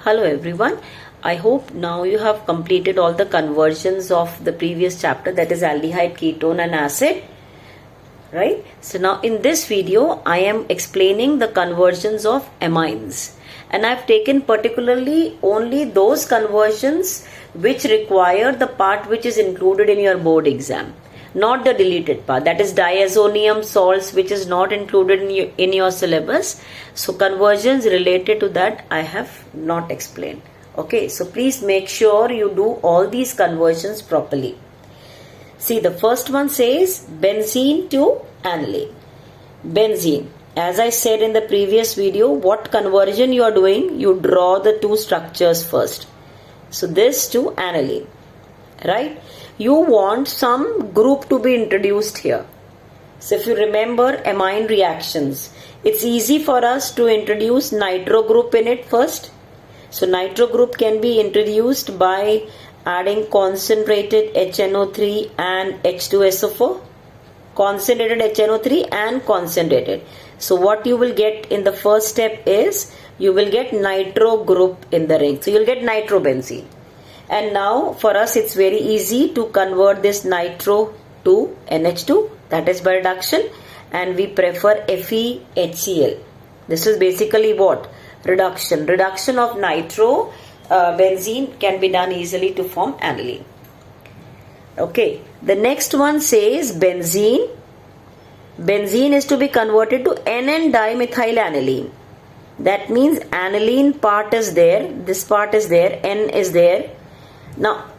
Hello everyone. I hope now you have completed all the conversions of the previous chapter, that is aldehyde, ketone and acid. Right? So now in this video I am explaining the conversions of amines, and I have taken particularly only those conversions which require the part which is included in your board exam, not the deleted part, that is diazonium salts, which is not included in your syllabus. So conversions related to that I have not explained. Okay, so please make sure you do all these conversions properly. See, the first one says benzene to aniline. Benzene, as I said in the previous video, what conversion you are doing, you draw the two structures first. So this to aniline, right? You want some group to be introduced here. So if you remember amine reactions, it's easy for us to introduce nitro group in it first. So nitro group can be introduced by adding concentrated HNO3 and H2SO4. Concentrated HNO3 and concentrated. So what you will get in the first step is you will get nitro group in the ring. So you'll get nitrobenzene. And now for us it's very easy to convert this nitro to NH2, that is by reduction, and we prefer FeHCl. This is basically what? Reduction. Reduction of nitro benzene can be done easily to form aniline. Okay, the next one says benzene. Benzene is to be converted to N,N-dimethyl-aniline. That means aniline part is there, this part is there, N is there. Now,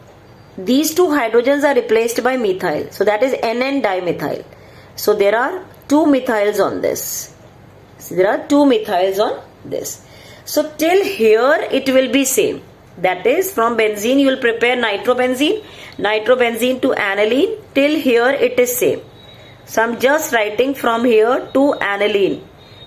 these two hydrogens are replaced by methyl. So that is N,N-dimethyl. So there are two methyls on this. So there are two methyls on this. So till here it will be same. That is, from benzene you will prepare nitrobenzene. Nitrobenzene to aniline. Till here it is same. So I am just writing from here to aniline.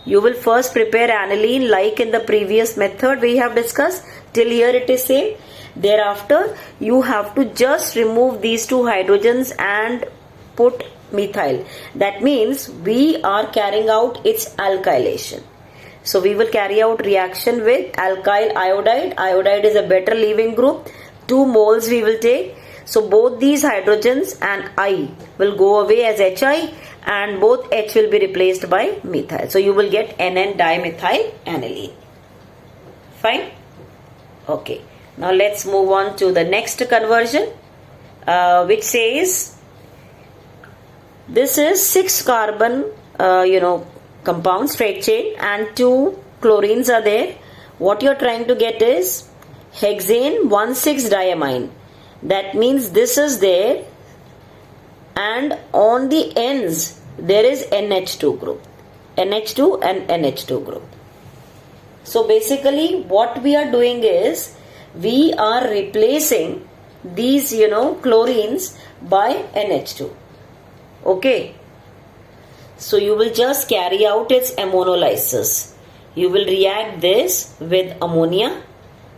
You will first prepare aniline like in the previous method we have discussed. Till here it is same. Thereafter you have to just remove these two hydrogens and put methyl. That means we are carrying out its alkylation. So we will carry out reaction with alkyl iodide. Iodide is a better leaving group. 2 moles we will take. So both these hydrogens and I will go away as HI, and both H will be replaced by methyl. So you will get N,N-dimethyl aniline. Fine? Okay. Now let's move on to the next conversion, which says this is 6 carbon compound straight chain and 2 chlorines are there. What you are trying to get is hexane 1,6-diamine. That means this is there, and on the ends there is NH2 group. NH2 and NH2 group. So basically what we are doing is we are replacing these chlorines by NH2. Okay. So you will just carry out its ammonolysis. You will react this with ammonia.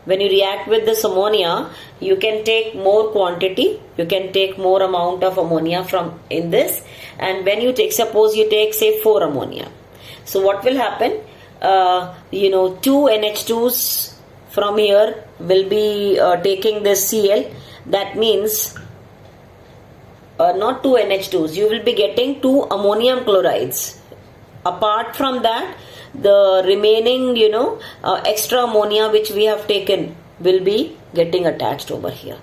When you react with this ammonia, you can take more quantity. You can take more amount of ammonia from in this. And when you take, suppose you take say 4 ammonia. So what will happen? 2 NH2s from here will be taking this Cl. That means not 2 NH2s. You will be getting 2 ammonium chlorides. Apart from that, the remaining extra ammonia which we have taken will be getting attached over here.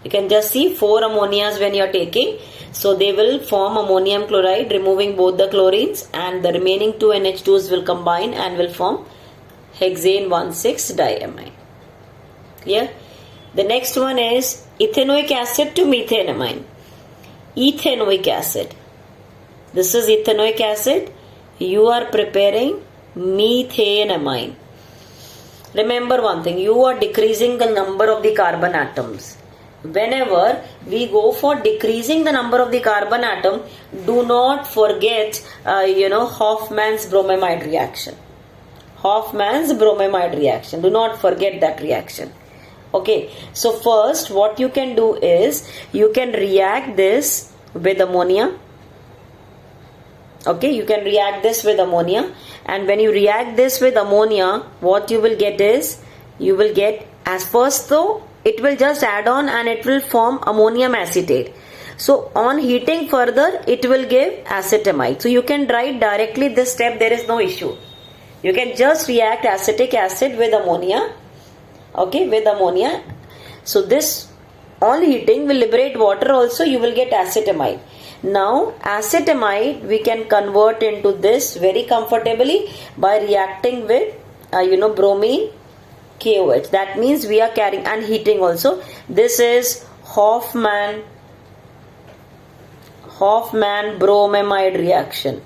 You can just see 4 ammonias when you are taking. So they will form ammonium chloride, removing both the chlorines, and the remaining 2 NH2s will combine and will form hexane 1,6-diamine. Clear? The next one is ethanoic acid to methanamine. Ethanoic acid. This is ethanoic acid. You are preparing methanamine. Remember one thing, you are decreasing the number of the carbon atoms. Whenever we go for decreasing the number of the carbon atom, do not forget Hofmann's bromamide reaction. Hofmann's bromamide reaction. Do not forget that reaction. Okay, so first what you can do is you can react this with ammonia. Okay, you can react this with ammonia, and when you react this with ammonia, what you will get is you will get, as first though, it will just add on and it will form ammonium acetate. So on heating further, it will give acetamide. So you can write directly this step, there is no issue. You can just react acetic acid with ammonia. Okay, with ammonia. So this on heating will liberate water also, you will get acetamide. Now acetamide we can convert into this very comfortably by reacting with bromine KOH. That means we are carrying, and heating also. This is Hofmann bromamide reaction.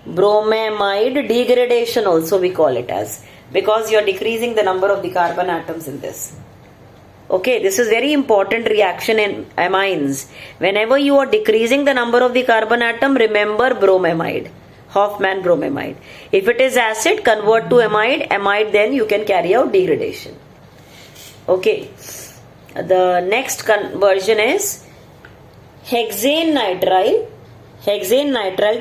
Bromamide degradation also we call it as, because you are decreasing the number of the carbon atoms in this. Okay, this is very important reaction in amines. Whenever you are decreasing the number of the carbon atom, remember bromamide, Hofmann bromamide. If it is acid, convert to amide, then you can carry out degradation. Okay, the next conversion is hexane nitrile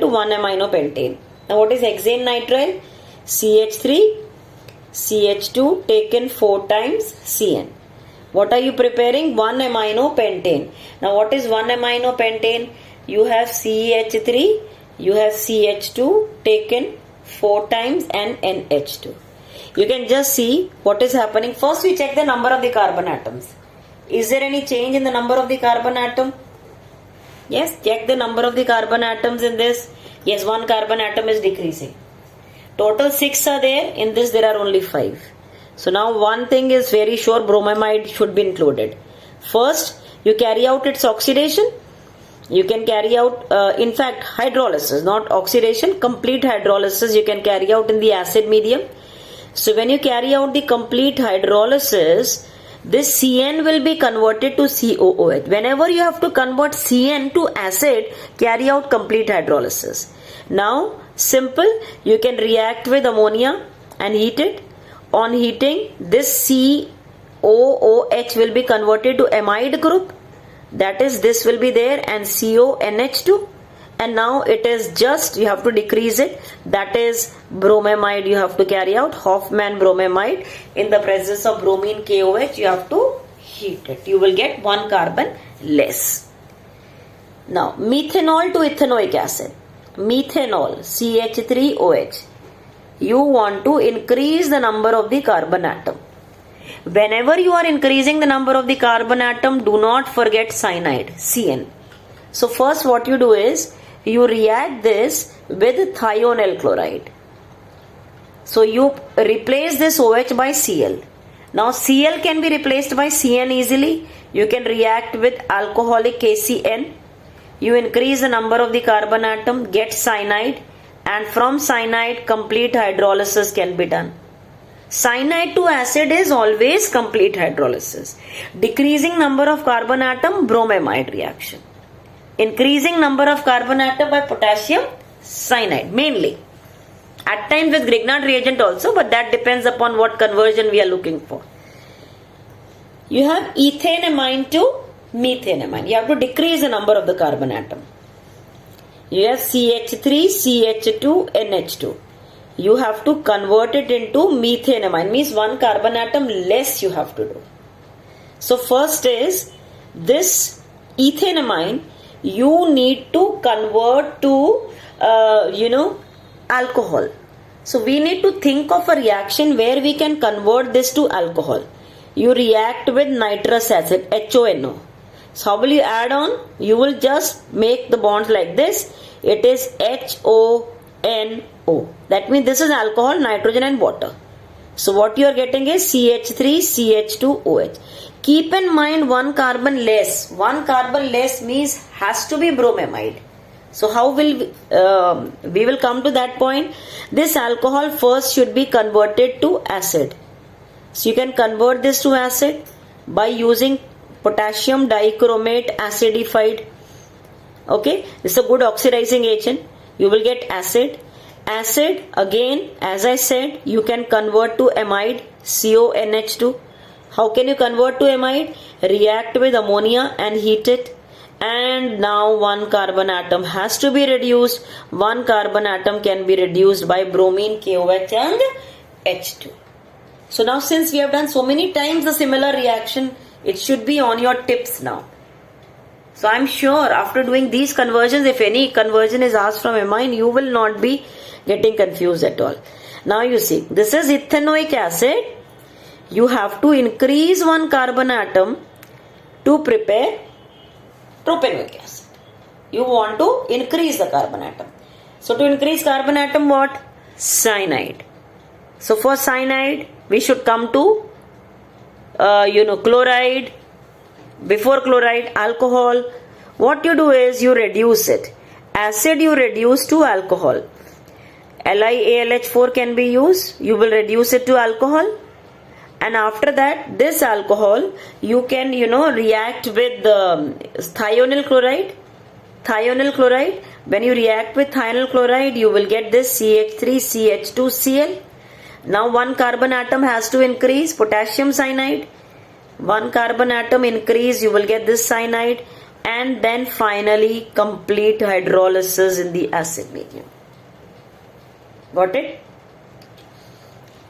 to 1-aminopentane. Now what is hexane nitrile? CH3, CH2 taken 4 times CN. What are you preparing? 1-aminopentane. Now what is 1-aminopentane? You have CH3, you have CH2 taken 4 times and NH2. You can just see what is happening. First we check the number of the carbon atoms. Is there any change in the number of the carbon atom? Yes, check the number of the carbon atoms in this. Yes, 1 carbon atom is decreasing. Total 6 are there. In this there are only 5. So now one thing is very sure, bromamide should be included. First, you carry out its oxidation. You can carry out, in fact, hydrolysis, not oxidation, complete hydrolysis you can carry out in the acid medium. So when you carry out the complete hydrolysis, this CN will be converted to COOH. Whenever you have to convert CN to acid, carry out complete hydrolysis. Now, simple, you can react with ammonia and heat it. On heating, this COOH will be converted to amide group. That is, this will be there, and CONH2. And now it is just, you have to decrease it. That is bromamide you have to carry out, Hofmann bromamide. In the presence of bromine KOH, you have to heat it. You will get 1 carbon less. Now, methanol to ethanoic acid. Methanol, CH3OH. You want to increase the number of the carbon atom. Whenever you are increasing the number of the carbon atom, do not forget cyanide, CN. So first what you do is, you react this with thionyl chloride. So you replace this OH by Cl. Now Cl can be replaced by CN easily. You can react with alcoholic KCN. You increase the number of the carbon atom, get cyanide, and from cyanide complete hydrolysis can be done. Cyanide to acid is always complete hydrolysis. Decreasing number of carbon atom, bromamide reaction. Increasing number of carbon atom by potassium cyanide mainly. At times with Grignard reagent also, but that depends upon what conversion we are looking for. You have ethanamine to methanamine. You have to decrease the number of the carbon atom. You have CH3, CH2, NH2. You have to convert it into methanamine, means 1 carbon atom less you have to do. So first is this ethanamine you need to convert to alcohol. So we need to think of a reaction where we can convert this to alcohol. You react with nitrous acid, HONO. So how will you add on? You will just make the bonds like this. It is HONO. That means this is alcohol, nitrogen and water. So what you are getting is CH3, CH2OH. Keep in mind 1 carbon less. 1 carbon less means has to be bromamide. So how will we will come to that point. This alcohol first should be converted to acid. So you can convert this to acid by using potassium dichromate acidified. Okay, this is a good oxidizing agent. You will get acid. Acid again, as I said, you can convert to amide, CONH2. How can you convert to amide? React with ammonia and heat it. And now 1 carbon atom has to be reduced. 1 carbon atom can be reduced by bromine KOH and H2. So now since we have done so many times the similar reaction, it should be on your tips now. So I'm sure after doing these conversions, if any conversion is asked from amine, you will not be getting confused at all. Now you see, this is ethanoic acid. You have to increase one carbon atom to prepare propanoic acid. You want to increase the carbon atom. So to increase carbon atom, what? Cyanide. So for cyanide, we should come to, chloride. Before chloride, alcohol. What you do is you reduce it. Acid you reduce to alcohol. LiAlH4 can be used. You will reduce it to alcohol. And after that, this alcohol, you can, react with the thionyl chloride. Thionyl chloride. When you react with thionyl chloride, you will get this CH3CH2Cl. Now one carbon atom has to increase, potassium cyanide. One carbon atom increase, you will get this cyanide. And then finally complete hydrolysis in the acid medium. Got it?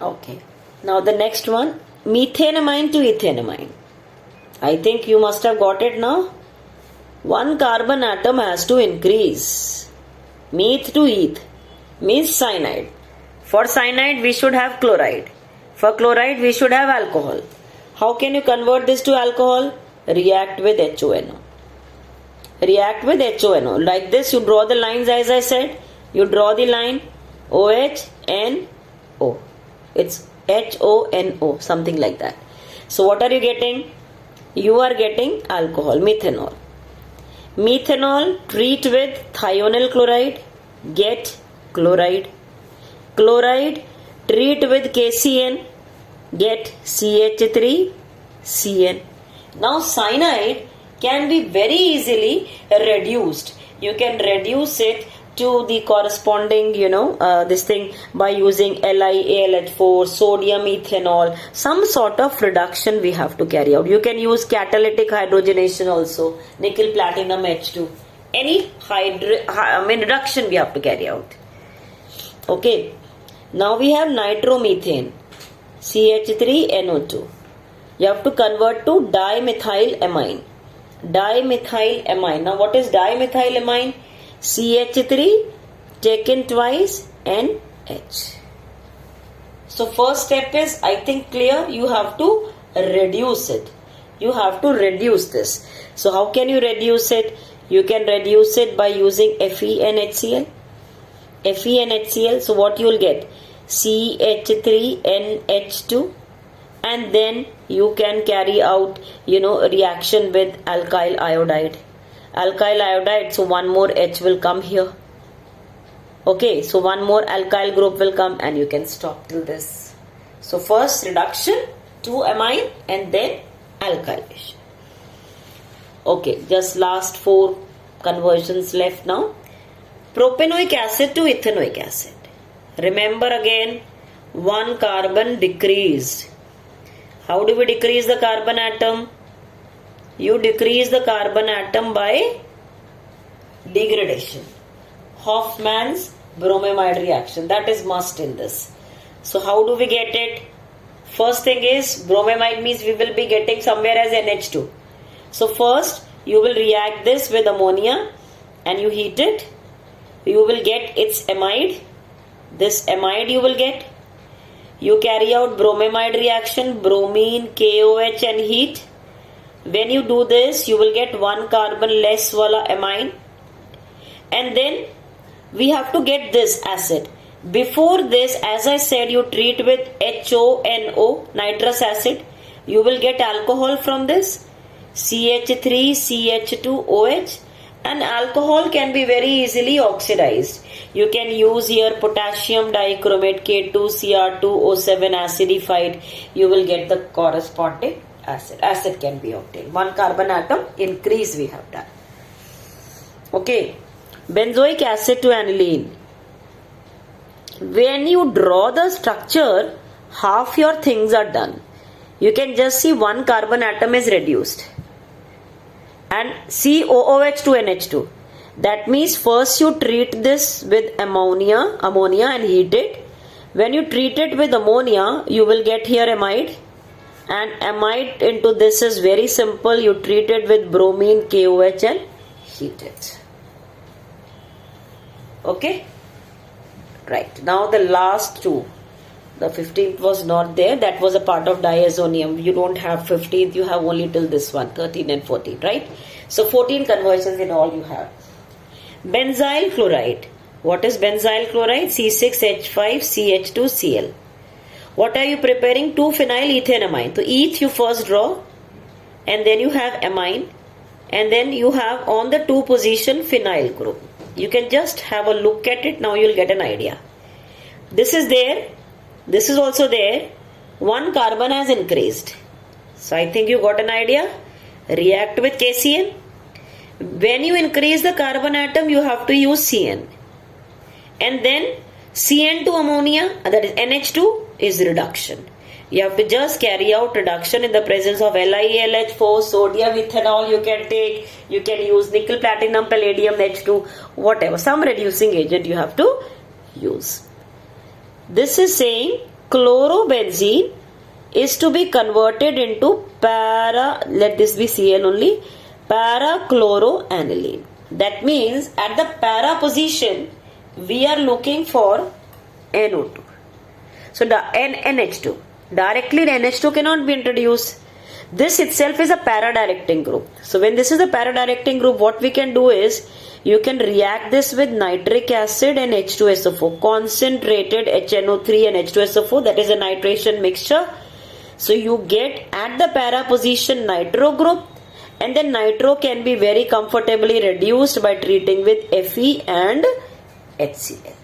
Okay. Now the next one, methanamine to ethanamine. I think you must have got it now. One carbon atom has to increase. Meth to eth means cyanide. For cyanide we should have chloride. For chloride we should have alcohol. How can you convert this to alcohol? React with HONO. React with HONO. Like this, you draw the lines as I said. You draw the line OHNO. It's HONO, something like that. So what are you getting? You are getting alcohol, methanol. Methanol, treat with thionyl chloride, get chloride. Chloride, treat with KCN, get CH3CN. Now cyanide can be very easily reduced. You can reduce it to the corresponding, this thing by using LiAlH4, sodium ethanol, some sort of reduction we have to carry out. You can use catalytic hydrogenation also, nickel platinum H2. Any reduction we have to carry out. Okay. Now we have nitromethane, CH3NO2. You have to convert to dimethylamine. Dimethylamine. Now what is dimethylamine? CH3 taken twice and H. So first step is, I think, clear. You have to reduce it. You have to reduce this. So how can you reduce it? You can reduce it by using FeNHCl. FeNHCl. So what you will get? CH3NH2. And then you can carry out, reaction with alkyl iodide. Alkyl iodide, so one more H will come here. Okay, so one more alkyl group will come and you can stop till this. So first reduction to amine and then alkylation. Okay, just last 4 conversions left now. Propanoic acid to ethanoic acid. Remember again, one carbon decreased. How do we decrease the carbon atom? You decrease the carbon atom by degradation. Hoffman's bromamide reaction. That is must in this. So how do we get it? First thing is, bromamide means we will be getting somewhere as NH2. So first you will react this with ammonia and you heat it. You will get its amide. This amide you will get. You carry out bromamide reaction, bromine, KOH and heat. When you do this, you will get one carbon less wala amine. And then we have to get this acid. Before this, as I said, you treat with HONO, nitrous acid. You will get alcohol from this, CH3CH2OH. And alcohol can be very easily oxidized. You can use here potassium dichromate, K2Cr2O7 acidified. You will get the corresponding acid. Acid can be obtained. One carbon atom increase we have done. Okay. Benzoic acid to aniline. When you draw the structure, half your things are done. You can just see one carbon atom is reduced. And COOH to NH2. That means first you treat this with ammonia and heat it. When you treat it with ammonia, you will get here amide. And amide into this is very simple. You treat it with bromine KOH and heat it. Okay? Right. Now the last two. The 15th was not there. That was a part of diazonium. You don't have 15th. You have only till this one. 13 and 14. Right? So 14 conversions in all you have. Benzyl chloride. What is benzyl chloride? C6H5CH2Cl. What are you preparing? 2-phenylethanamine. So eth you first draw. And then you have amine. And then you have on the 2 position phenyl group. You can just have a look at it. Now you'll get an idea. This is there. This is also there. 1 carbon has increased. So I think you got an idea. React with KCN. When you increase the carbon atom, you have to use CN. And then CN to ammonia, that is NH2, is reduction. You have to just carry out reduction in the presence of LiAlH4, sodium ethanol you can take. You can use nickel, platinum, palladium, H2, whatever. Some reducing agent you have to use. This is saying chlorobenzene is to be converted into let this be Cl only, para-chloroaniline. That means at the para position, we are looking for NO2. So the NH2. Directly NH2 cannot be introduced. This itself is a para-directing group. So when this is a para-directing group, what we can do is, you can react this with nitric acid and H2SO4. Concentrated HNO3 and H2SO4. That is a nitration mixture. So you get at the para position nitro group. And then nitro can be very comfortably reduced by treating with Fe and HCl.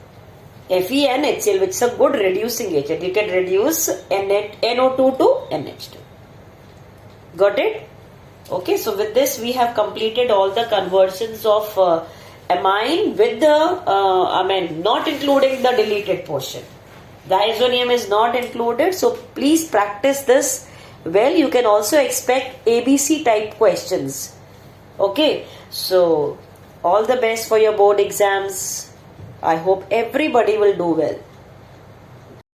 Fe and HCl, which is a good reducing agent. You can reduce NO2 to NH2. Got it? Okay, so with this we have completed all the conversions of amine with the, not including the deleted portion. Diazonium is not included, so please practice this well. You can also expect ABC type questions. Okay, so all the best for your board exams. I hope everybody will do well.